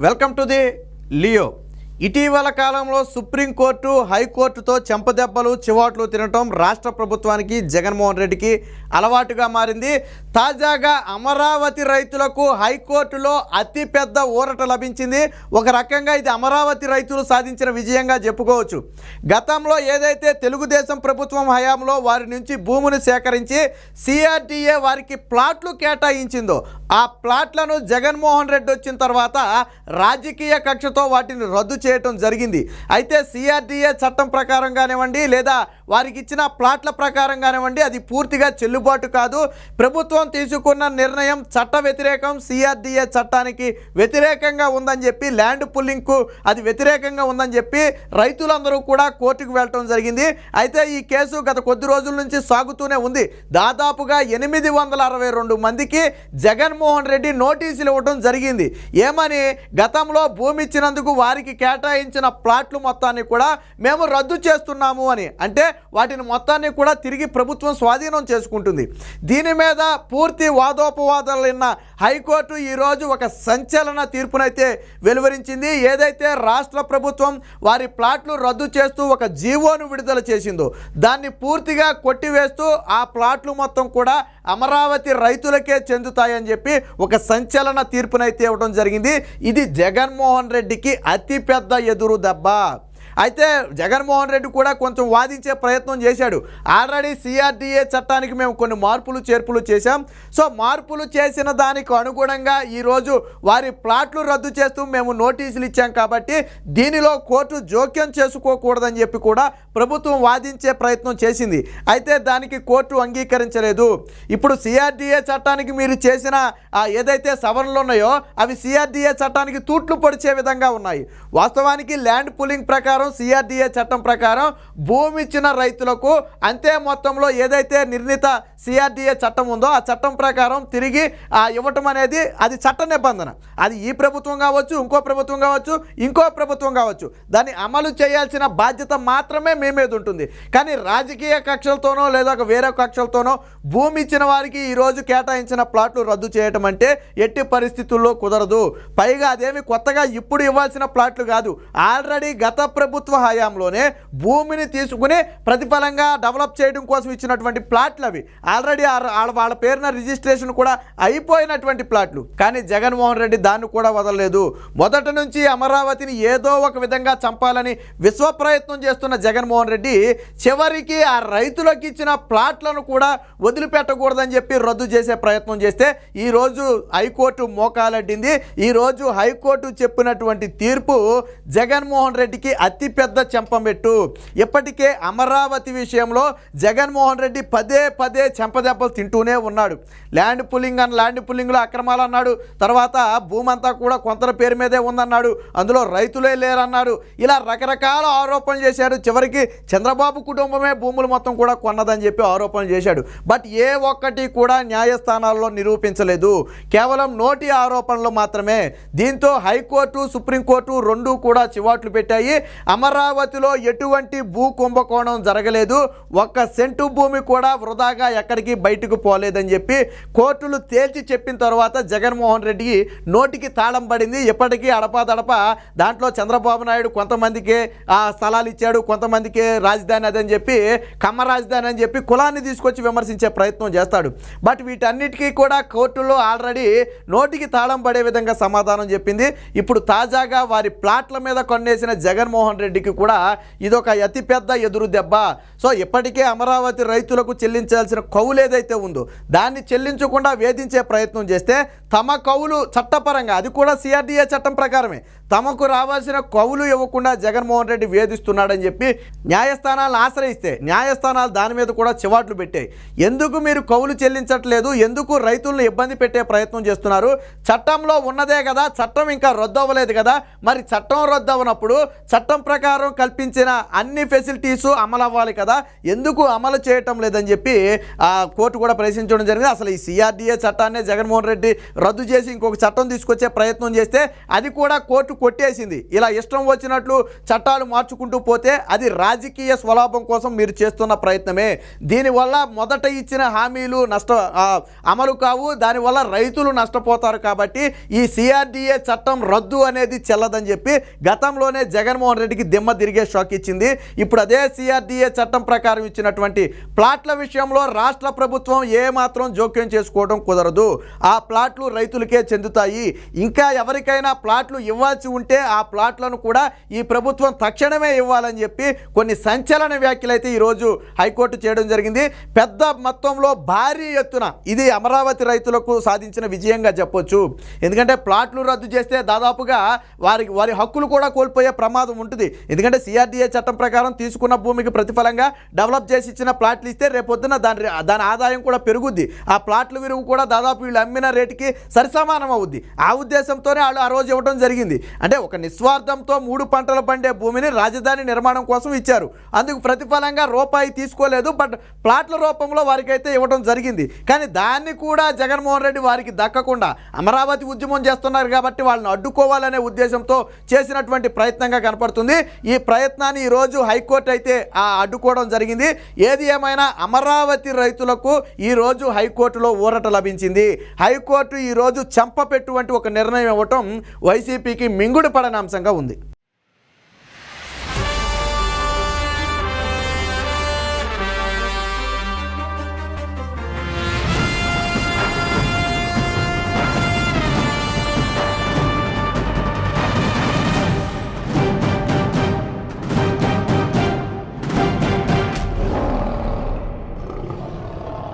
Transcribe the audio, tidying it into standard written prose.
Welcome to the Leo. ఇటీవల కాలంలో supreme court హైకోర్టుతో చెంపదెబ్బలు చివాట్లు తినటం రాష్ట్ర ప్రభుత్వానికి జగన్మోహన్ రెడ్డికి అలవాటుగా మారింది. తాజాగా అమరావతి రైతులకు హైకోర్టులో అతిపెద్ద ఊరట లభించింది. ఒక రకంగా ఇది అమరావతి రైతులు సాధించిన విజయంగా చెప్పుకోవచ్చు. గతంలో ఏదైతే తెలుగుదేశం ప్రభుత్వం హయాంలో వారి నుంచి భూమిని సేకరించి సిఆర్డీఏ వారికి ప్లాట్లు కేటాయించిందో ఆ ప్లాట్లను జగన్మోహన్ రెడ్డి వచ్చిన తర్వాత రాజకీయ కక్షతో వాటిని రద్దు చేయటం జరిగింది. అయితే సిఆర్డీఏ చట్టం ప్రకారం కానివ్వండి లేదా వారికి ఇచ్చిన ప్లాట్ల ప్రకారం కానివ్వండి అది పూర్తిగా చెల్లుబాటు కాదు. ప్రభుత్వం తీసుకున్న నిర్ణయం చట్ట వ్యతిరేకం, సిఆర్డీఏ చట్టానికి వ్యతిరేకంగా ఉందని చెప్పి, ల్యాండ్ పుల్లింగ్కు అది వ్యతిరేకంగా ఉందని చెప్పి రైతులందరూ కూడా కోర్టుకు వెళ్ళటం జరిగింది. అయితే ఈ కేసు గత కొద్ది రోజుల నుంచి సాగుతూనే ఉంది. దాదాపుగా 862 మందికి జగన్మోహన్ రెడ్డి నోటీసులు ఇవ్వడం జరిగింది. ఏమని? గతంలో భూమి ఇచ్చినందుకు వారికి కేటాయించిన ప్లాట్లు మొత్తాన్ని కూడా మేము రద్దు చేస్తున్నాము అని. అంటే వాటిని మొత్తాన్ని కూడా తిరిగి ప్రభుత్వం స్వాధీనం చేసుకుంటుంది. దీని మీద పూర్తి వాదోపవాదాలు ఉన్న హైకోర్టు ఈరోజు ఒక సంచలన తీర్పునైతే వెలువరించింది. ఏదైతే రాష్ట్ర ప్రభుత్వం వారి ప్లాట్లు రద్దు చేస్తూ ఒక జీవోను విడుదల చేసిందో దాన్ని పూర్తిగా కొట్టివేస్తూ ఆ ప్లాట్లు మొత్తం కూడా అమరావతి రైతులకే చెందుతాయని చెప్పి ఒక సంచలన తీర్పునైతే ఇవ్వడం జరిగింది. ఇది జగన్మోహన్ రెడ్డికి అతిపెద్ద ఎదురు దెబ్బ. అయితే జగన్మోహన్ రెడ్డి కూడా కొంచెం వాదించే ప్రయత్నం చేశాడు. ఆల్రెడీ సిఆర్డీఏ చట్టానికి మేము కొన్ని మార్పులు చేర్పులు చేశాం. సో మార్పులు చేసిన దానికి అనుగుణంగా ఈరోజు వారి ప్లాట్లు రద్దు చేస్తూ మేము నోటీసులు ఇచ్చాం కాబట్టి దీనిలో కోర్టు జోక్యం చేసుకోకూడదని చెప్పి కూడా ప్రభుత్వం వాదించే ప్రయత్నం చేసింది. అయితే దానికి కోర్టు అంగీకరించలేదు. ఇప్పుడు సిఆర్డీఏ చట్టానికి మీరు చేసిన ఏదైతే సవరణలు ఉన్నాయో అవి సిఆర్డీఏ చట్టానికి తూట్లు పొడిచే విధంగా ఉన్నాయి. వాస్తవానికి ల్యాండ్ పుల్లింగ్ ప్రకారం సిఆర్డీఏ చట్టం ప్రకారం భూమి ఇచ్చిన రైతులకు అంతే మొత్తంలో ఏదైతే నిర్ణీత సిఆర్డీఏ చట్టం ఉందో ఆ చట్టం ప్రకారం తిరిగి ఇవ్వటం అనేది అది చట్ట నిబంధన. అది ఈ ప్రభుత్వం కావచ్చు, ఇంకో ప్రభుత్వం కావచ్చు, ఇంకో ప్రభుత్వం కావచ్చు, దాన్ని అమలు చేయాల్సిన బాధ్యత మాత్రమే మీ మీద ఉంటుంది. కానీ రాజకీయ కక్షలతోనో లేదా వేరే కక్షలతోనో భూమి ఇచ్చిన వారికి ఈరోజు కేటాయించిన ప్లాట్లు రద్దు చేయటం అంటే ఎట్టి పరిస్థితుల్లో కుదరదు. పైగా అదేమి కొత్తగా ఇప్పుడు ఇవ్వాల్సిన ప్లాట్లు కాదు. ఆల్రెడీ గత ప్రభుత్వ హయాంలోనే భూమిని తీసుకుని ప్రతిఫలంగా డెవలప్ చేయడం కోసం ఇచ్చినటువంటి ప్లాట్లు అవి. ఆల్రెడీ వాళ్ళ పేరున రిజిస్ట్రేషన్ కూడా అయిపోయినటువంటి ప్లాట్లు. కానీ జగన్మోహన్ రెడ్డి దాన్ని కూడా వదలలేదు. మొదటి నుంచి అమరావతిని ఏదో ఒక విధంగా చంపాలని విశ్వ ప్రయత్నం చేస్తున్న జగన్మోహన్ రెడ్డి చివరికి ఆ రైతులకు ఇచ్చిన ప్లాట్లను కూడా వదిలిపెట్టకూడదని చెప్పి రద్దు చేసే ప్రయత్నం చేస్తే ఈరోజు హైకోర్టు మోకాలడ్డింది. ఈరోజు హైకోర్టు చెప్పినటువంటి తీర్పు జగన్మోహన్ రెడ్డికి అతిపెద్ద చెంపమెట్టు. ఇప్పటికే అమరావతి విషయంలో జగన్మోహన్ రెడ్డి పదే పదే చెంపదెబ్బలు తింటూనే ఉన్నాడు. ల్యాండ్ పుల్లింగ్లో అక్రమాలు అన్నాడు. తర్వాత భూమి అంతా కూడా కొంతల పేరు మీదే ఉందన్నాడు. అందులో రైతులే లేరన్నాడు. ఇలా రకరకాల ఆరోపణలు చేశాడు. చివరికి చంద్రబాబు కుటుంబమే భూములు మొత్తం కూడా కొన్నదని చెప్పి ఆరోపణలు చేశాడు. బట్ ఏ ఒక్కటి కూడా న్యాయస్థానాల్లో నిరూపించలేదు. కేవలం నోటి ఆరోపణలు మాత్రమే. దీంతో హైకోర్టు, సుప్రీంకోర్టు రెండూ కూడా చివాట్లు పెట్టాయి. అమరావతిలో ఎటువంటి భూ కుంభకోణం జరగలేదు. ఒక్క సెంటు భూమి కూడా వృధాగా ఎక్కడికి బయటకు పోలేదని చెప్పి కోర్టులు తేల్చి చెప్పిన తర్వాత జగన్మోహన్ రెడ్డి నోటికి తాళం పడింది. ఎప్పటికీ అడపాదడప దాంట్లో చంద్రబాబు నాయుడు కొంతమందికి స్థలాలు ఇచ్చాడు, కొంతమందికి రాజధాని అదని చెప్పి కమ్మ రాజధాని అని చెప్పి కులాన్ని తీసుకొచ్చి విమర్శించే ప్రయత్నం చేస్తాడు. బట్ వీటన్నిటికీ కూడా కోర్టులో ఆల్రెడీ నోటికి తాళం పడే విధంగా సమాధానం చెప్పింది. ఇప్పుడు తాజాగా వారి ప్లాట్ల మీద కొన్నేసిన జగన్మోహన్ రెడ్డికి కూడా ఇదొక అతిపెద్ద ఎదురు దెబ్బ. సో ఇప్పటికే అమరావతి రైతులకు చెల్లించాల్సిన కౌలు ఏదైతే ఉందో దాన్ని చెల్లించకుండా వేధించే ప్రయత్నం చేస్తే తమ కౌలు చట్టపరంగా అది కూడా సిఆర్డీఏ చట్టం ప్రకారమే తమకు రావాల్సిన కౌలు ఇవ్వకుండా జగన్మోహన్ రెడ్డి వేధిస్తున్నాడని చెప్పి న్యాయస్థానాలను ఆశ్రయిస్తే న్యాయస్థానాలు దాని మీద కూడా చివాట్లు పెట్టాయి. ఎందుకు మీరు కౌలు చెల్లించట్లేదు, ఎందుకు రైతులను ఇబ్బంది పెట్టే ప్రయత్నం చేస్తున్నారు? చట్టంలో ఉన్నదే కదా, చట్టం ఇంకా రద్దు అవ్వలేదు కదా. మరి చట్టం రద్దు అవ్వనప్పుడు చట్టం ప్రకారం కల్పించిన అన్ని ఫెసిలిటీసు అమలు అవ్వాలి కదా, ఎందుకు అమలు చేయటం లేదని చెప్పి కోర్టు కూడా ప్రశ్నించడం జరిగింది. అసలు ఈ సిఆర్డీఏ చట్టాన్ని జగన్మోహన్ రెడ్డి రద్దు చేసి ఇంకొక చట్టం తీసుకొచ్చే ప్రయత్నం చేస్తే అది కూడా కోర్టు కొట్టేసింది. ఇలా ఇష్టం వచ్చినట్లు చట్టాలు మార్చుకుంటూ పోతే అది రాజకీయ స్వలాభం కోసం మీరు చేస్తున్న ప్రయత్నమే. దీనివల్ల మొదట ఇచ్చిన హామీలు అమలు కావు, దానివల్ల రైతులు నష్టపోతారు. కాబట్టి ఈ సిఆర్డీఏ చట్టం రద్దు అనేది చెల్లదని చెప్పి గతంలోనే జగన్మోహన్ రెడ్డికి దిమ్మ తిరిగే షాక్ ఇచ్చింది. ఇప్పుడు అదే సిఆర్డీఏ చట్టం ప్రకారం ఇచ్చినటువంటి ప్లాట్ల విషయంలో రాష్ట్ర ప్రభుత్వం ఏమాత్రం జోక్యం చేసుకోవడం కుదరదు. ఆ ప్లాట్లు రైతులకే చెందుతాయి. ఇంకా ఎవరికైనా ప్లాట్లు ఇవ్వాల్సి ఉంటే ఆ ప్లాట్లను కూడా ఈ ప్రభుత్వం తక్షణమే ఇవ్వాలని చెప్పి కొన్ని సంచలన వ్యాఖ్యలు అయితే ఈరోజు హైకోర్టు చేయడం జరిగింది. పెద్ద మొత్తంలో భారీ ఎత్తున ఇది అమరావతి రైతులకు సాధించిన విజయంగా చెప్పొచ్చు. ఎందుకంటే ప్లాట్లు రద్దు చేస్తే దాదాపుగా వారి హక్కులు కూడా కోల్పోయే ప్రమాదం ఉంటుంది. ఎందుకంటే సిఆర్డీఏ చట్టం ప్రకారం తీసుకున్న భూమికి ప్రతిఫలంగా డెవలప్ చేసి ఇచ్చిన ప్లాట్లు ఇస్తే రేపొద్దున దాని ఆదాయం కూడా పెరుగుద్ది. ఆ ప్లాట్ల విలువ కూడా దాదాపు వీళ్ళు అమ్మిన రేటుకి సరిసమానం అవుద్ది. ఆ ఉద్దేశంతోనే వాళ్ళు ఆ రోజు ఇవ్వడం జరిగింది. అంటే ఒక నిస్వార్థంతో 3 పంటలు పండే భూమిని రాజధాని నిర్మాణం కోసం ఇచ్చారు. అందుకు ప్రతిఫలంగా రూపాయి తీసుకోలేదు, బట్ ప్లాట్ల రూపంలో వారికైతే ఇవ్వడం జరిగింది. కానీ దాన్ని కూడా జగన్మోహన్ రెడ్డి వారికి దక్కకుండా అమరావతి ఉద్యమం చేస్తున్నారు కాబట్టి వాళ్ళని అడ్డుకోవాలనే ఉద్దేశంతో చేసినటువంటి ప్రయత్నంగా కనపడుతుంది. ఈ ప్రయత్నాన్ని ఈరోజు హైకోర్టు అయితే అడ్డుకోవడం జరిగింది. ఏది ఏమైనా అమరావతి రైతులకు ఈరోజు హైకోర్టులో ఊరట లభించింది. హైకోర్టు ఈరోజు చెంపపెట్టువంటి ఒక నిర్ణయం ఇవ్వటం వైసీపీకి మింగుడు పడని అంశంగా ఉంది.